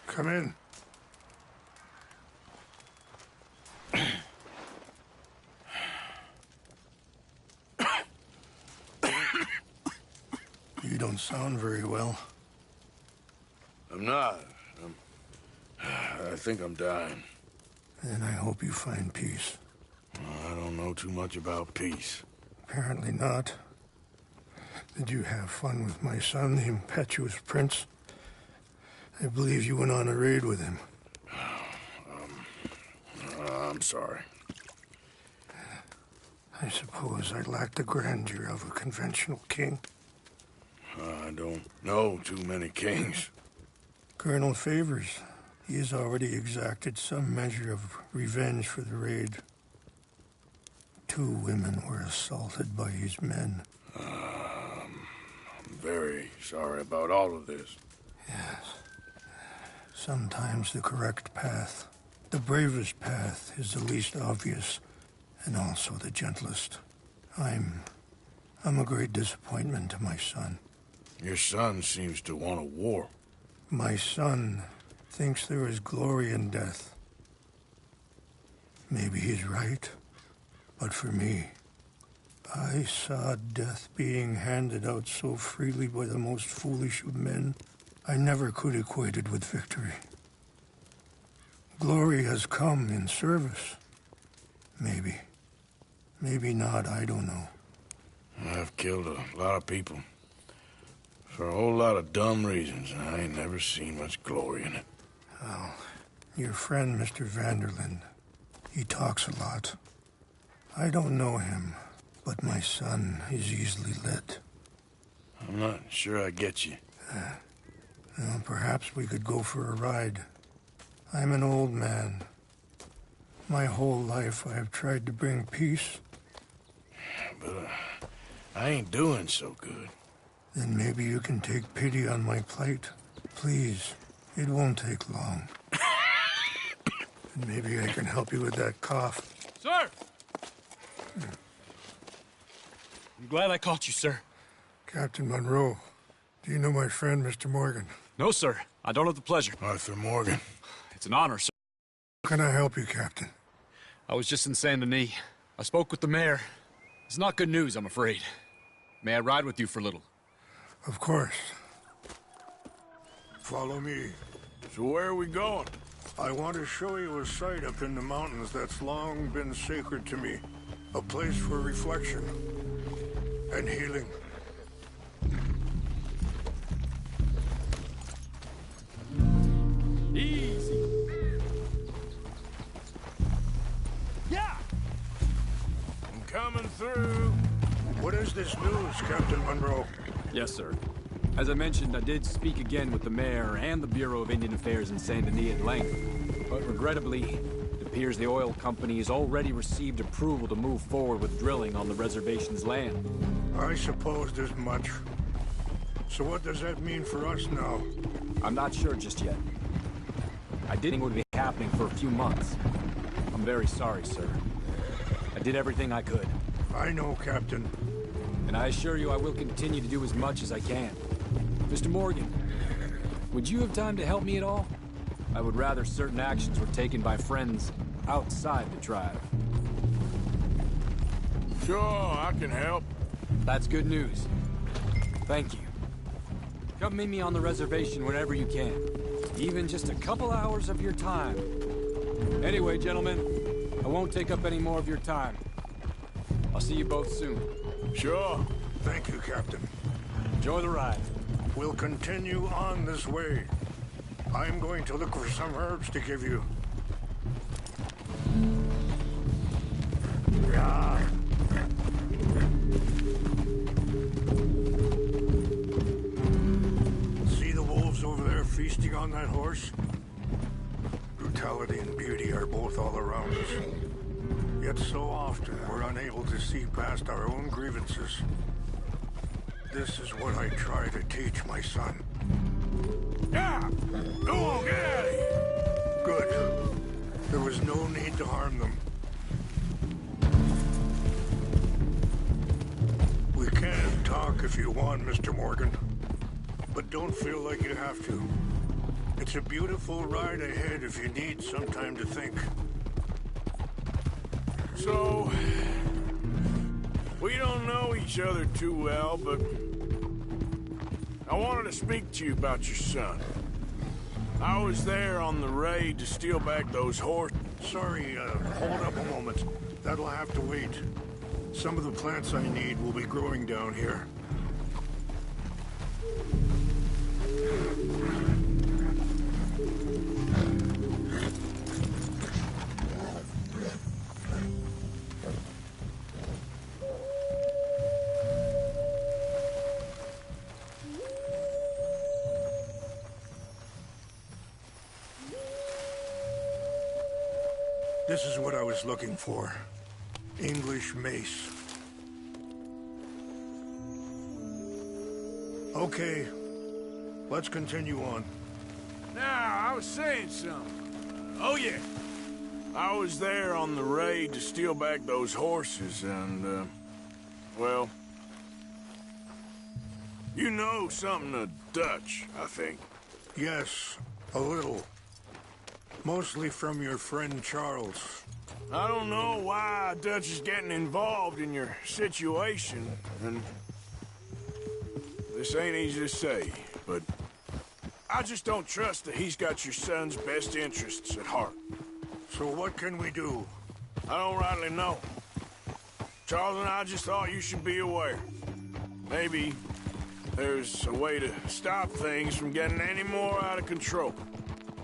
Come in. You don't sound very well. I'm not. I think I'm dying. Then I hope you find peace. I don't know too much about peace. Apparently not. Did you have fun with my son, the impetuous prince? I believe you went on a raid with him. I'm sorry. I suppose I lack the grandeur of a conventional king. I don't know too many kings. Colonel Favors, he has already exacted some measure of revenge for the raid. 2 women were assaulted by his men. I'm very sorry about all of this. Yes. Sometimes the correct path, the bravest path, is the least obvious, and also the gentlest. I'm a great disappointment to my son. Your son seems to want a war. My son thinks there is glory in death. Maybe he's right, but for me, I saw death being handed out so freely by the most foolish of men, I never could equate it with victory. Glory has come in service. Maybe. Maybe not, I don't know. I've killed a lot of people. For a whole lot of dumb reasons, and I ain't never seen much glory in it. Well, your friend, Mr. Vanderlyn, he talks a lot. I don't know him, but my son is easily led. I'm not sure I get you. Well, perhaps we could go for a ride. I'm an old man. My whole life I have tried to bring peace. But I ain't doing so good. Then maybe you can take pity on my plight. Please, it won't take long. And maybe I can help you with that cough. Sir! I'm glad I caught you, sir. Captain Monroe, do you know my friend, Mr. Morgan? No, sir. I don't have the pleasure. Arthur Morgan. It's an honor, sir. How can I help you, Captain? I was just in Saint Denis. I spoke with the mayor. It's not good news, I'm afraid. May I ride with you for a little? Of course. Follow me. So where are we going? I want to show you a site up in the mountains that's long been sacred to me. A place for reflection and healing. Easy. Yeah! I'm coming through. What is this news, Captain Monroe? Yes, sir. As I mentioned, I did speak again with the mayor and the Bureau of Indian Affairs in Saint Denis at length. But regrettably, it appears the oil company has already received approval to move forward with drilling on the reservation's land. I suppose there's much. So what does that mean for us now? I'm not sure just yet. I did think it would be happening for a few months. I'm very sorry, sir. I did everything I could. I know, Captain. And I assure you I will continue to do as much as I can. Mr. Morgan, would you have time to help me at all? I would rather certain actions were taken by friends outside the tribe. Sure, I can help. That's good news. Thank you. Come meet me on the reservation whenever you can. Even just a couple hours of your time. Anyway, gentlemen, I won't take up any more of your time. I'll see you both soon. Sure. Thank you, Captain. Enjoy the ride. We'll continue on this way. I'm going to look for some herbs to give you. Yeah. See the wolves over there feasting on that horse? Brutality and beauty are both all around us. Yet so often we're unable to see past our own grievances. This is what I try to teach my son. Yeah! Go on, get out of here! Good. There was no need to harm them. We can talk if you want, Mr. Morgan. But don't feel like you have to. It's a beautiful ride ahead if you need some time to think. So, we don't know each other too well, but I wanted to speak to you about your son. I was there on the raid to steal back those horses. Sorry, hold up a moment. That'll have to wait. Some of the plants I need will be growing down here. This is what I was looking for. English mace. Okay, let's continue on. Now, I was saying something. Oh, yeah. I was there on the raid to steal back those horses, and, well... You know something of Dutch, I think. Yes, a little. Mostly from your friend Charles. I don't know why Dutch is getting involved in your situation, and this ain't easy to say, but I just don't trust that he's got your son's best interests at heart. So what can we do? I don't rightly know. Charles and I just thought you should be aware. Maybe there's a way to stop things from getting any more out of control.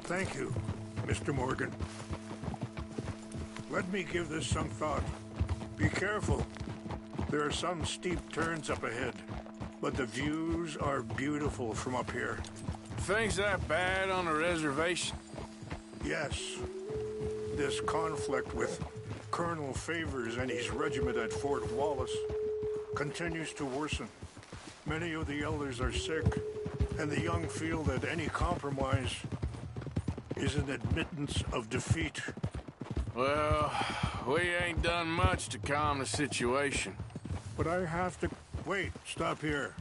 Thank you, Mr. Morgan. Let me give this some thought. Be careful. There are some steep turns up ahead, but the views are beautiful from up here. Things that bad on a reservation? Yes. This conflict with Colonel Favors and his regiment at Fort Wallace continues to worsen. Many of the elders are sick, and the young feel that any compromise is an admittance of defeat. Well, we ain't done much to calm the situation. But I have to... Wait, stop here.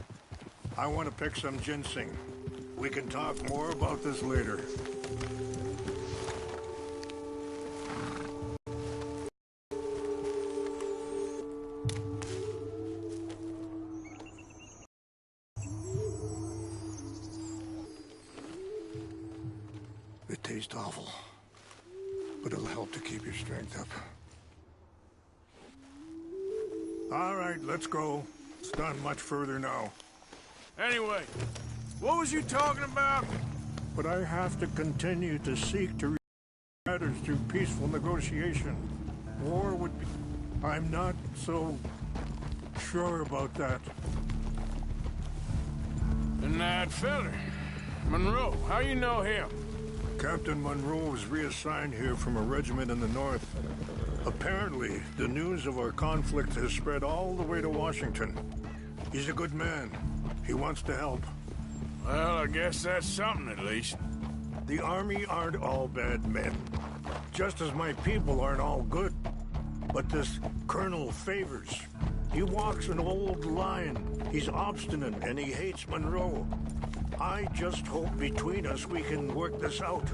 I want to pick some ginseng. We can talk more about this later. It tastes awful, but it'll help to keep your strength up. All right, let's go. It's not much further now. Anyway, what was you talking about? But I have to continue to seek to resolve matters through peaceful negotiation. War would be... I'm not so sure about that. And that feller, Monroe, how you know him? Captain Monroe was reassigned here from a regiment in the north. Apparently, the news of our conflict has spread all the way to Washington. He's a good man. He wants to help. Well, I guess that's something at least. The Army aren't all bad men. Just as my people aren't all good. But this Colonel Favors, he walks an old line. He's obstinate and he hates Monroe. I just hope between us we can work this out.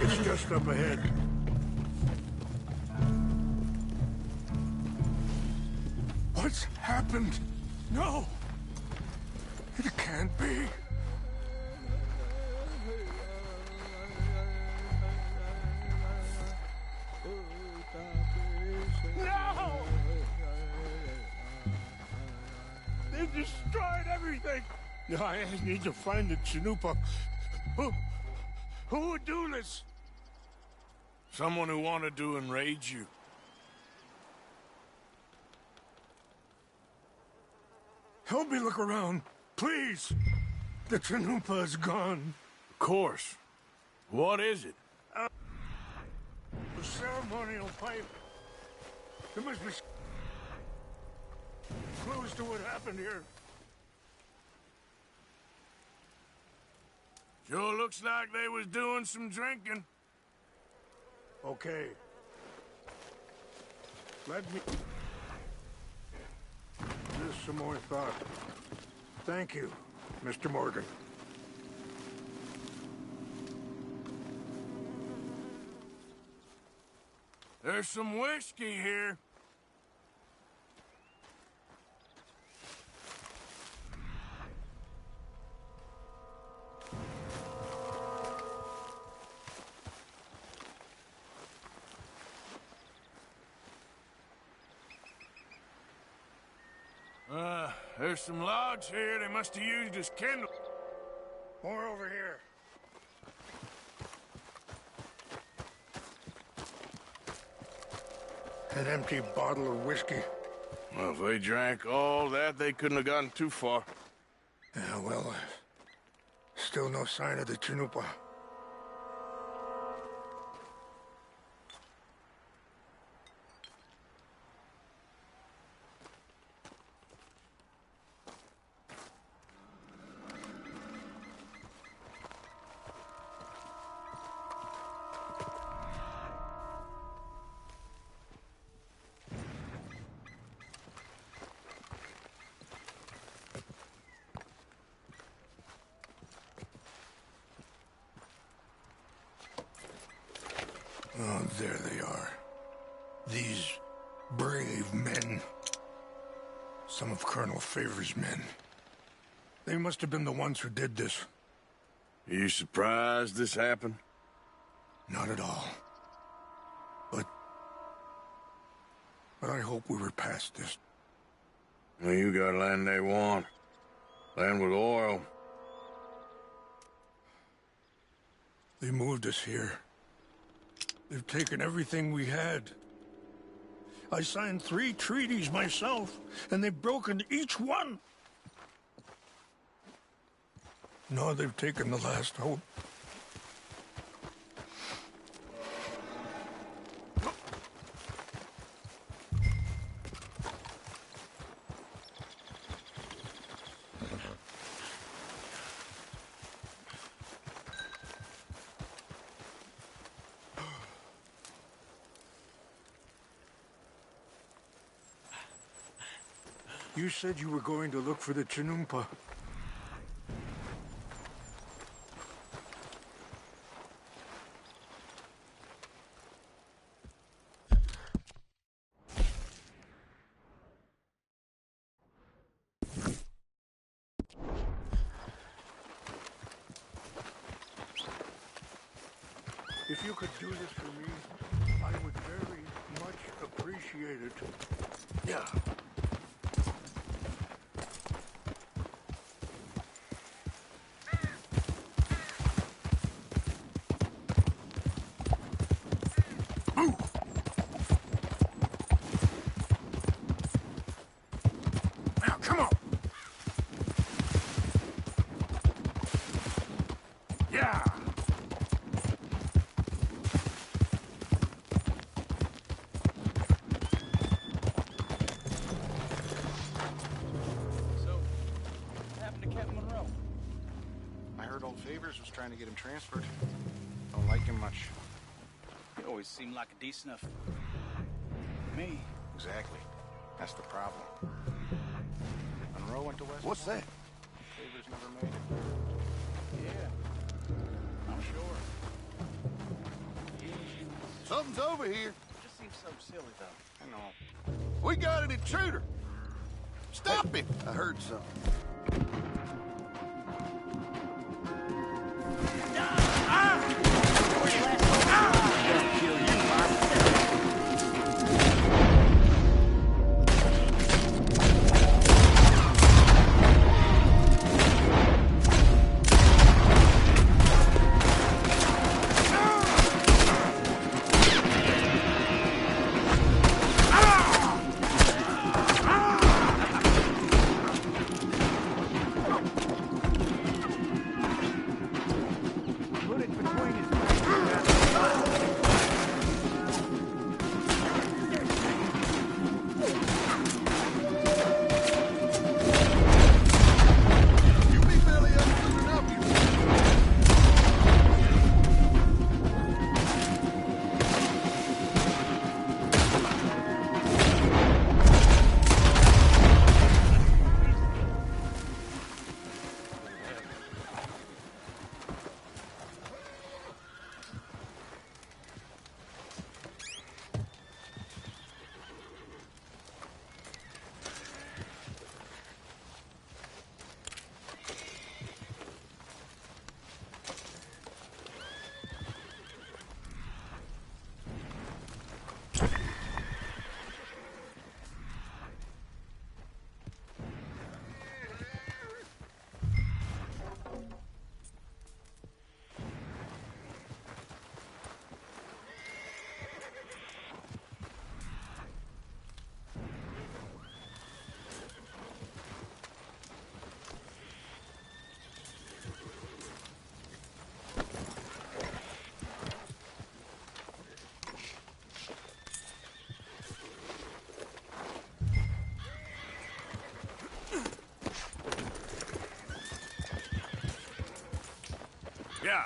It's just up ahead. What's happened? No! It can't be. No! They've destroyed everything! everything. I need to find the Chanupa. Who would do this? Someone who wanted to enrage you. Help me look around, please. The Chanupa is gone. Of course. What is it? The ceremonial pipe. There must be clues to what happened here. Sure looks like they was doing some drinking. Okay. Let me... Just some more thought. Thank you, Mr. Morgan. There's some whiskey here. There's some logs here they must have used as kindle. More over here. An empty bottle of whiskey. Well, if they drank all that, they couldn't have gotten too far. Yeah, well, still no sign of the Chanupa. Oh, there they are. These brave men. Some of Colonel Favor's men. They must have been the ones who did this. Are you surprised this happened? Not at all. But I hope we were past this. Well, you got land they want. Land with oil. They moved us here. They've taken everything we had. I signed 3 treaties myself, and they've broken each one. Now they've taken the last hope. You said you were going to look for the Chinumpa. If you could do this for me, I would very much appreciate it. Yeah. Was trying to get him transferred. Don't like him much. He always seemed like a decent enough me. Exactly. That's the problem. Monroe went to West. What's that? Favors never made it. Yeah, I'm sure. Something's over here. Just seems so silly, though. I know. We got an intruder. Stop him. I heard something. Yeah.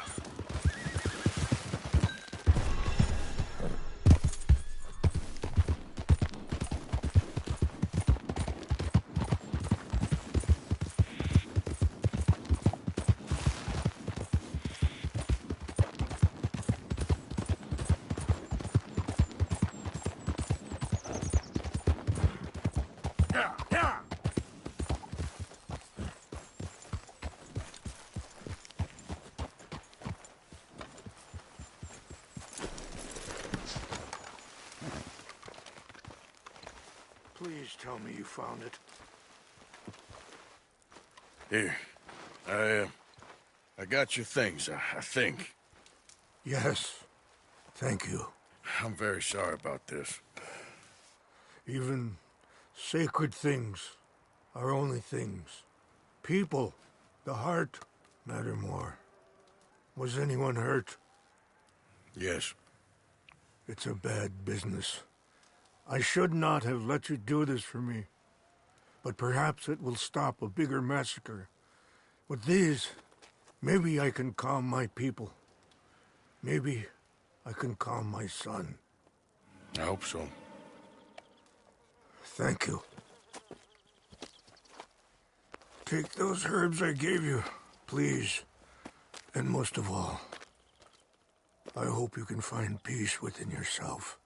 Please tell me you found it. Here. I got your things, I think. Yes. Thank you. I'm very sorry about this. Even sacred things are only things. People, the heart, matter more. Was anyone hurt? Yes. It's a bad business. I should not have let you do this for me. But perhaps it will stop a bigger massacre. With these, maybe I can calm my people. Maybe I can calm my son. I hope so. Thank you. Take those herbs I gave you, please. And most of all, I hope you can find peace within yourself.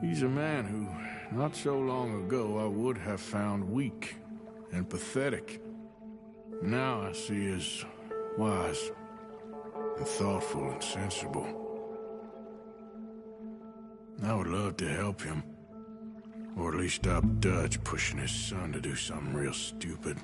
He's a man who, not so long ago, I would have found weak and pathetic. Now I see as wise and thoughtful and sensible. I would love to help him, or at least stop Dutch pushing his son to do something real stupid.